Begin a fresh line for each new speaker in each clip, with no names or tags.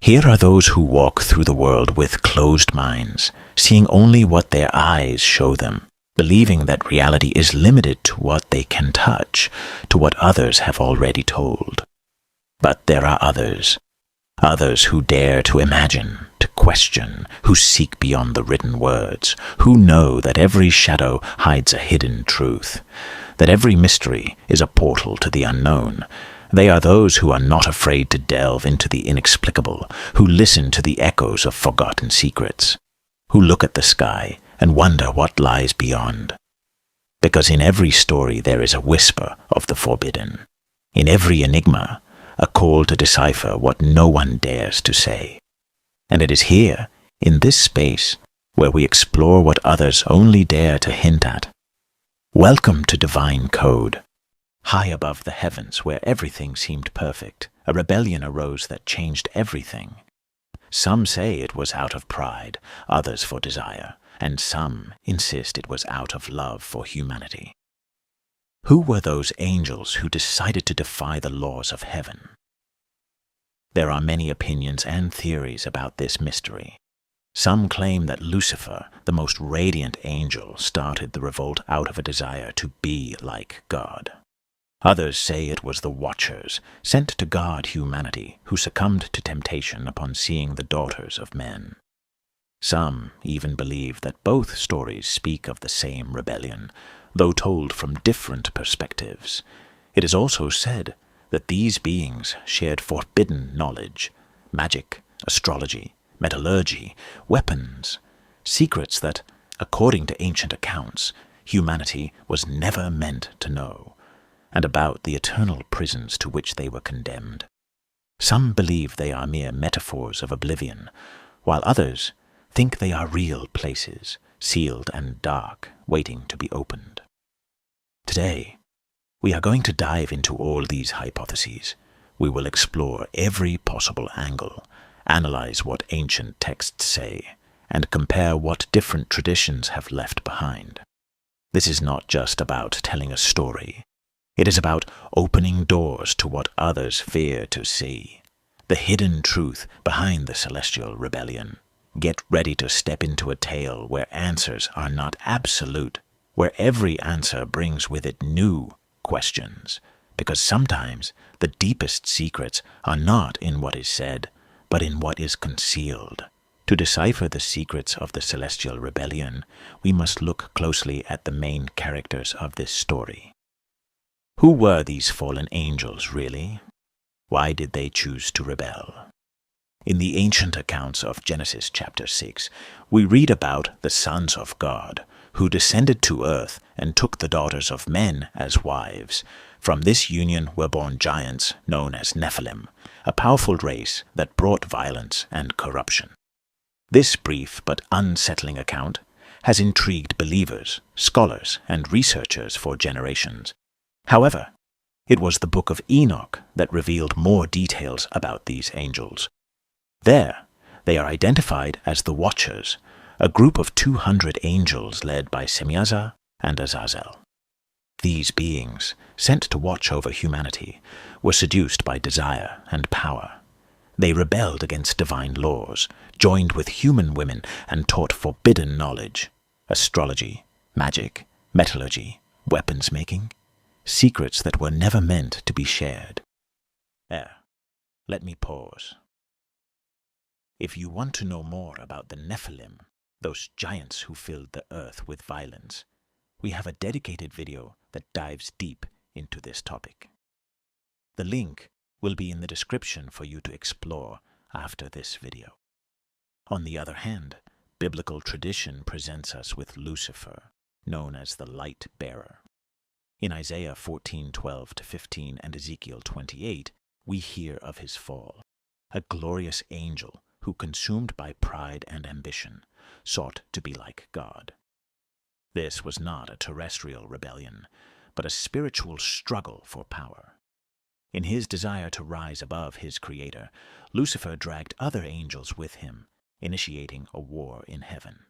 Here are those who walk through the world with closed minds, seeing only what their eyes show them, believing that reality is limited to what they can touch, to what others have already told. But there are others who dare to imagine, to question, who seek beyond the written words, who know that every shadow hides a hidden truth, that every mystery is a portal to the unknown. They are those who are not afraid to delve into the inexplicable, who listen to the echoes of forgotten secrets, who look at the sky and wonder what lies beyond. Because in every story there is a whisper of the forbidden. In every enigma, a call to decipher what no one dares to say. And it is here, in this space, where we explore what others only dare to hint at. Welcome to Divine Code. High above the heavens, where everything seemed perfect, a rebellion arose that changed everything. Some say it was out of pride, others for desire, and some insist it was out of love for humanity. Who were those angels who decided to defy the laws of heaven? There are many opinions and theories about this mystery. Some claim that Lucifer, the most radiant angel, started the revolt out of a desire to be like God. Others say it was the Watchers, sent to guard humanity, who succumbed to temptation upon seeing the daughters of men. Some even believe that both stories speak of the same rebellion, though told from different perspectives. It is also said that these beings shared forbidden knowledge, magic, astrology, metallurgy, weapons, secrets that, according to ancient accounts, humanity was never meant to know, and about the eternal prisons to which they were condemned. Some believe they are mere metaphors of oblivion, while others think they are real places, sealed and dark, waiting to be opened. Today, we are going to dive into all these hypotheses. We will explore every possible angle, analyze what ancient texts say, and compare what different traditions have left behind. This is not just about telling a story. It is about opening doors to what others fear to see, the hidden truth behind the celestial rebellion. Get ready to step into a tale where answers are not absolute, where every answer brings with it new questions, because sometimes the deepest secrets are not in what is said, but in what is concealed. To decipher the secrets of the celestial rebellion, we must look closely at the main characters of this story. Who were these fallen angels, really? Why did they choose to rebel? In the ancient accounts of Genesis chapter 6, we read about the sons of God, who descended to earth and took the daughters of men as wives. From this union were born giants known as Nephilim, a powerful race that brought violence and corruption. This brief but unsettling account has intrigued believers, scholars, and researchers for generations. However, it was the book of Enoch that revealed more details about these angels. There, they are identified as the Watchers, a group of 200 angels led by Semyaza and Azazel. These beings, sent to watch over humanity, were seduced by desire and power. They rebelled against divine laws, joined with human women, and taught forbidden knowledge, astrology, magic, metallurgy, weapons making, secrets that were never meant to be shared. Let me pause. If you want to know more about the Nephilim, those giants who filled the earth with violence, we have a dedicated video that dives deep into this topic. The link will be in the description for you to explore after this video. On the other hand, biblical tradition presents us with Lucifer, known as the light bearer. In Isaiah 14:12-15 and Ezekiel 28, we hear of his fall, a glorious angel who, consumed by pride and ambition, sought to be like God. This was not a terrestrial rebellion, but a spiritual struggle for power. In his desire to rise above his creator, Lucifer dragged other angels with him, initiating a war in heaven.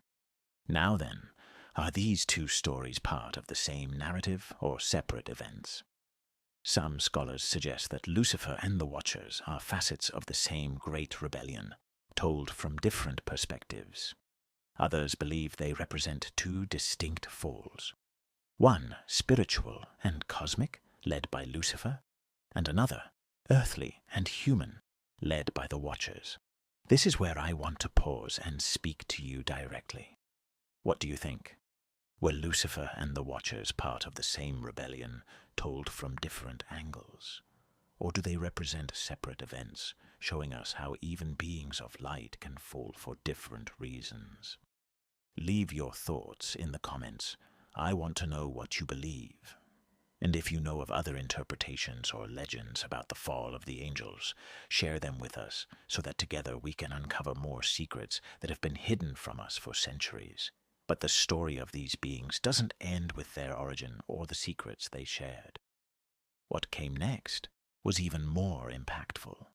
Now then, are these two stories part of the same narrative or separate events? Some scholars suggest that Lucifer and the Watchers are facets of the same great rebellion, told from different perspectives. Others believe they represent two distinct falls. One spiritual and cosmic, led by Lucifer, and another earthly and human, led by the Watchers. This is where I want to pause and speak to you directly. What do you think? Were Lucifer and the Watchers part of the same rebellion, told from different angles? Or do they represent separate events, showing us how even beings of light can fall for different reasons? Leave your thoughts in the comments. I want to know what you believe. And if you know of other interpretations or legends about the fall of the angels, share them with us so that together we can uncover more secrets that have been hidden from us for centuries. But the story of these beings doesn't end with their origin or the secrets they shared. What came next was even more impactful.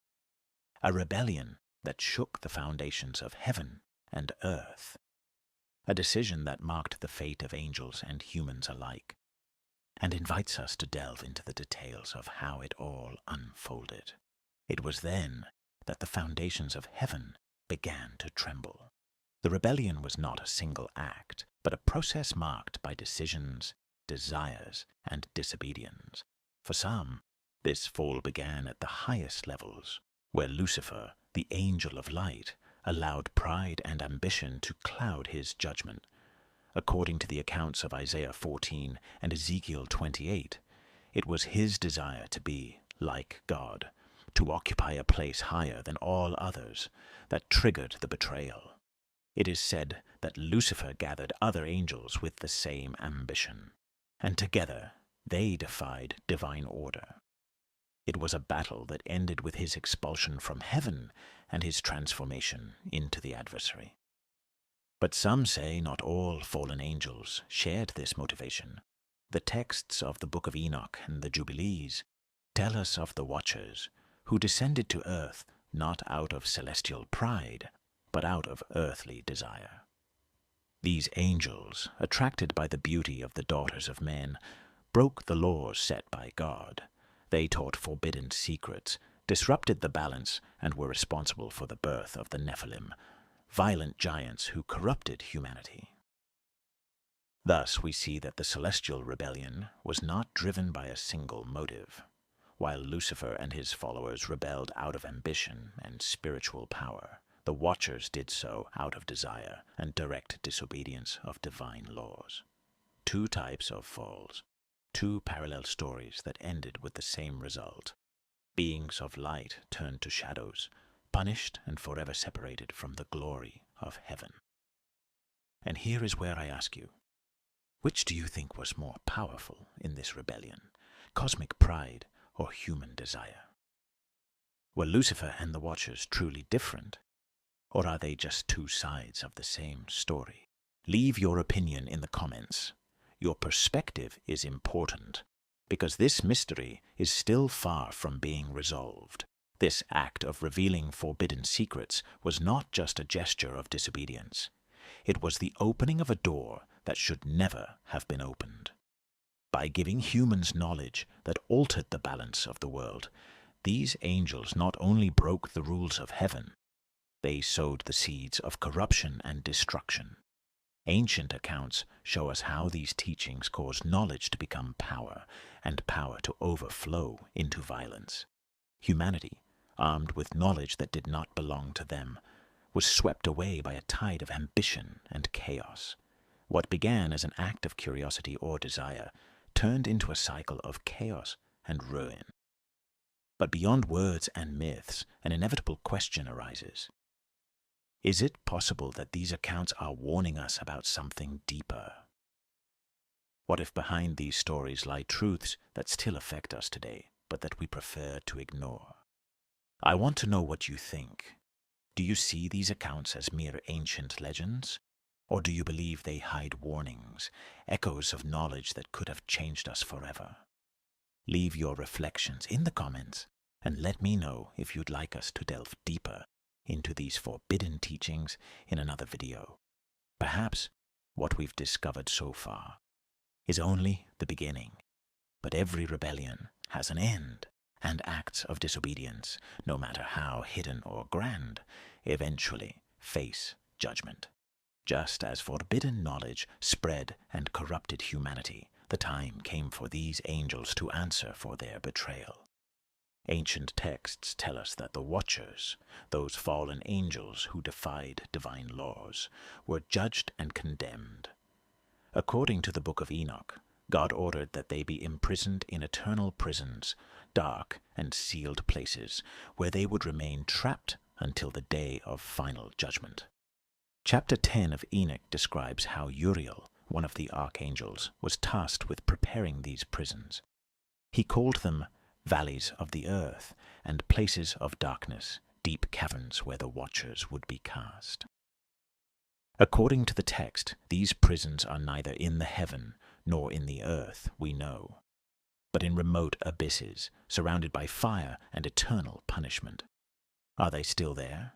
A rebellion that shook the foundations of heaven and earth. A decision that marked the fate of angels and humans alike, and invites us to delve into the details of how it all unfolded. It was then that the foundations of heaven began to tremble. The rebellion was not a single act, but a process marked by decisions, desires, and disobedience. For some, this fall began at the highest levels, where Lucifer, the angel of light, allowed pride and ambition to cloud his judgment. According to the accounts of Isaiah 14 and Ezekiel 28, it was his desire to be like God, to occupy a place higher than all others, that triggered the betrayal. It is said that Lucifer gathered other angels with the same ambition, and together they defied divine order. It was a battle that ended with his expulsion from heaven and his transformation into the adversary. But some say not all fallen angels shared this motivation. The texts of the Book of Enoch and the Jubilees tell us of the Watchers, who descended to earth not out of celestial pride, but out of earthly desire. These angels, attracted by the beauty of the daughters of men, broke the laws set by God. They taught forbidden secrets, disrupted the balance, and were responsible for the birth of the Nephilim, violent giants who corrupted humanity. Thus we see that the celestial rebellion was not driven by a single motive. While Lucifer and his followers rebelled out of ambition and spiritual power, the Watchers did so out of desire and direct disobedience of divine laws. Two types of falls, two parallel stories that ended with the same result. Beings of light turned to shadows, punished and forever separated from the glory of heaven. And here is where I ask you, which do you think was more powerful in this rebellion, cosmic pride or human desire? Were Lucifer and the Watchers truly different, or are they just two sides of the same story? Leave your opinion in the comments. Your perspective is important, because this mystery is still far from being resolved. This act of revealing forbidden secrets was not just a gesture of disobedience. It was the opening of a door that should never have been opened. By giving humans knowledge that altered the balance of the world, these angels not only broke the rules of heaven, they sowed the seeds of corruption and destruction. Ancient accounts show us how these teachings caused knowledge to become power, and power to overflow into violence. Humanity, armed with knowledge that did not belong to them, was swept away by a tide of ambition and chaos. What began as an act of curiosity or desire turned into a cycle of chaos and ruin. But beyond words and myths, an inevitable question arises. Is it possible that these accounts are warning us about something deeper? What if behind these stories lie truths that still affect us today, but that we prefer to ignore? I want to know what you think. Do you see these accounts as mere ancient legends? Or do you believe they hide warnings, echoes of knowledge that could have changed us forever? Leave your reflections in the comments and let me know if you'd like us to delve deeper into these forbidden teachings in another video. Perhaps what we've discovered so far is only the beginning, but every rebellion has an end, and acts of disobedience, no matter how hidden or grand, eventually face judgment. Just as forbidden knowledge spread and corrupted humanity, the time came for these angels to answer for their betrayal. Ancient texts tell us that the Watchers, those fallen angels who defied divine laws, were judged and condemned. According to the Book of Enoch, God ordered that they be imprisoned in eternal prisons, dark and sealed places, where they would remain trapped until the day of final judgment. Chapter 10 of Enoch describes how Uriel, one of the archangels, was tasked with preparing these prisons. He called them valleys of the earth and places of darkness, deep caverns where the Watchers would be cast. According to the text, these prisons are neither in the heaven nor in the earth, we know, but in remote abysses, surrounded by fire and eternal punishment. Are they still there?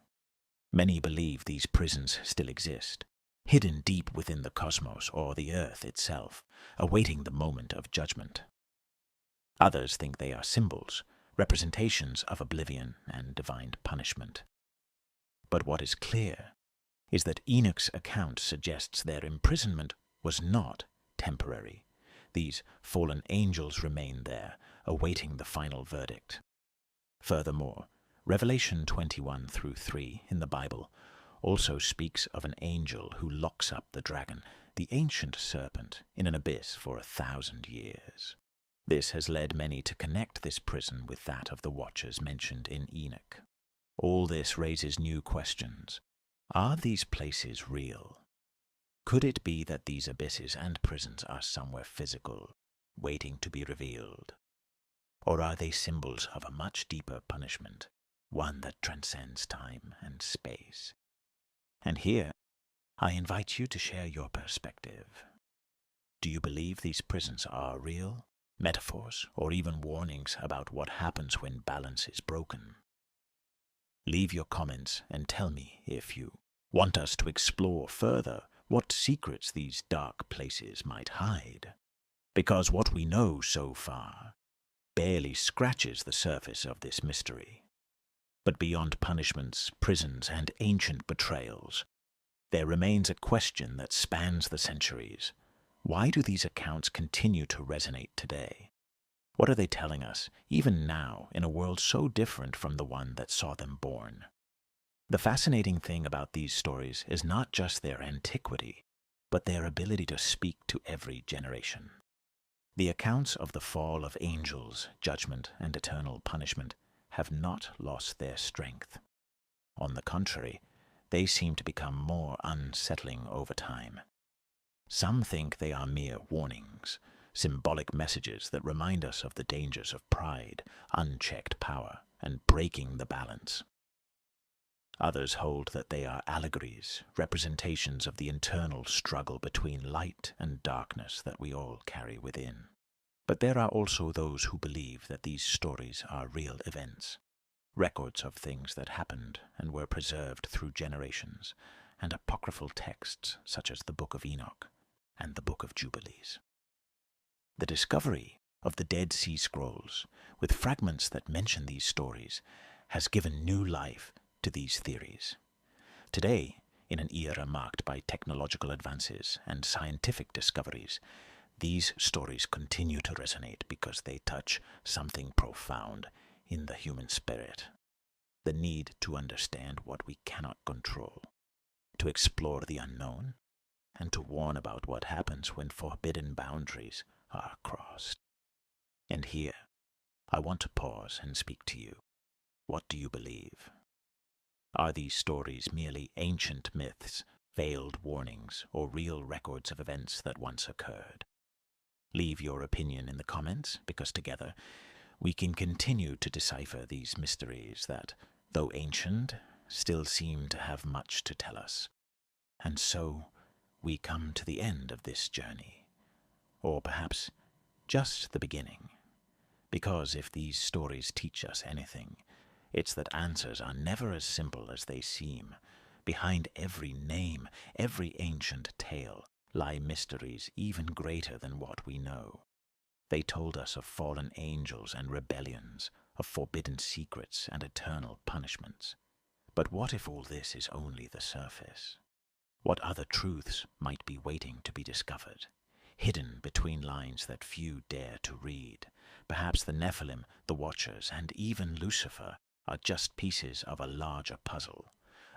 Many believe these prisons still exist, hidden deep within the cosmos or the earth itself, awaiting the moment of judgment. Others think they are symbols, representations of oblivion and divine punishment. But what is clear is that Enoch's account suggests their imprisonment was not temporary. These fallen angels remain there, awaiting the final verdict. Furthermore, Revelation 21-3 in the Bible also speaks of an angel who locks up the dragon, the ancient serpent, in an abyss for 1,000 years. This has led many to connect this prison with that of the Watchers mentioned in Enoch. All this raises new questions. Are these places real? Could it be that these abysses and prisons are somewhere physical, waiting to be revealed? Or are they symbols of a much deeper punishment, one that transcends time and space? And here, I invite you to share your perspective. Do you believe these prisons are real, metaphors, or even warnings about what happens when balance is broken? Leave your comments and tell me if you want us to explore further what secrets these dark places might hide. Because what we know so far barely scratches the surface of this mystery. But beyond punishments, prisons, and ancient betrayals, there remains a question that spans the centuries. Why do these accounts continue to resonate today? What are they telling us, even now, in a world so different from the one that saw them born? The fascinating thing about these stories is not just their antiquity, but their ability to speak to every generation. The accounts of the fall of angels, judgment, and eternal punishment have not lost their strength. On the contrary, they seem to become more unsettling over time. Some think they are mere warnings, symbolic messages that remind us of the dangers of pride, unchecked power, and breaking the balance. Others hold that they are allegories, representations of the internal struggle between light and darkness that we all carry within. But there are also those who believe that these stories are real events, records of things that happened and were preserved through generations, and apocryphal texts such as the Book of Enoch and the Book of Jubilees. The discovery of the Dead Sea Scrolls, with fragments that mention these stories, has given new life to these theories. Today, in an era marked by technological advances and scientific discoveries, these stories continue to resonate because they touch something profound in the human spirit. The need to understand what we cannot control, to explore the unknown, and to warn about what happens when forbidden boundaries are crossed. And here, I want to pause and speak to you. What do you believe? Are these stories merely ancient myths, veiled warnings, or real records of events that once occurred? Leave your opinion in the comments, because together we can continue to decipher these mysteries that, though ancient, still seem to have much to tell us. And so we come to the end of this journey, or perhaps just the beginning. Because if these stories teach us anything, it's that answers are never as simple as they seem. Behind every name, every ancient tale, lie mysteries even greater than what we know. They told us of fallen angels and rebellions, of forbidden secrets and eternal punishments. But what if all this is only the surface? What other truths might be waiting to be discovered, hidden between lines that few dare to read? Perhaps the Nephilim, the Watchers, and even Lucifer are just pieces of a larger puzzle,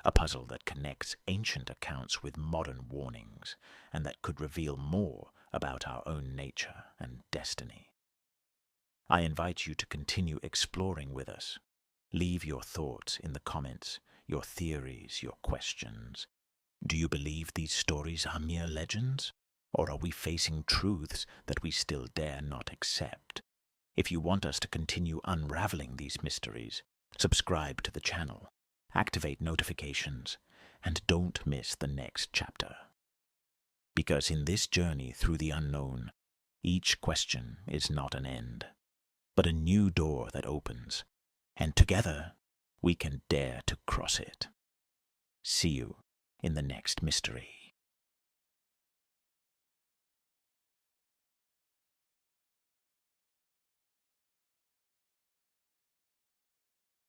a puzzle that connects ancient accounts with modern warnings, and that could reveal more about our own nature and destiny. I invite you to continue exploring with us. Leave your thoughts in the comments, your theories, your questions. Do you believe these stories are mere legends? Or are we facing truths that we still dare not accept? If you want us to continue unraveling these mysteries, subscribe to the channel, activate notifications, and don't miss the next chapter. Because in this journey through the unknown, each question is not an end, but a new door that opens, and together we can dare to cross it. See you in the next mystery.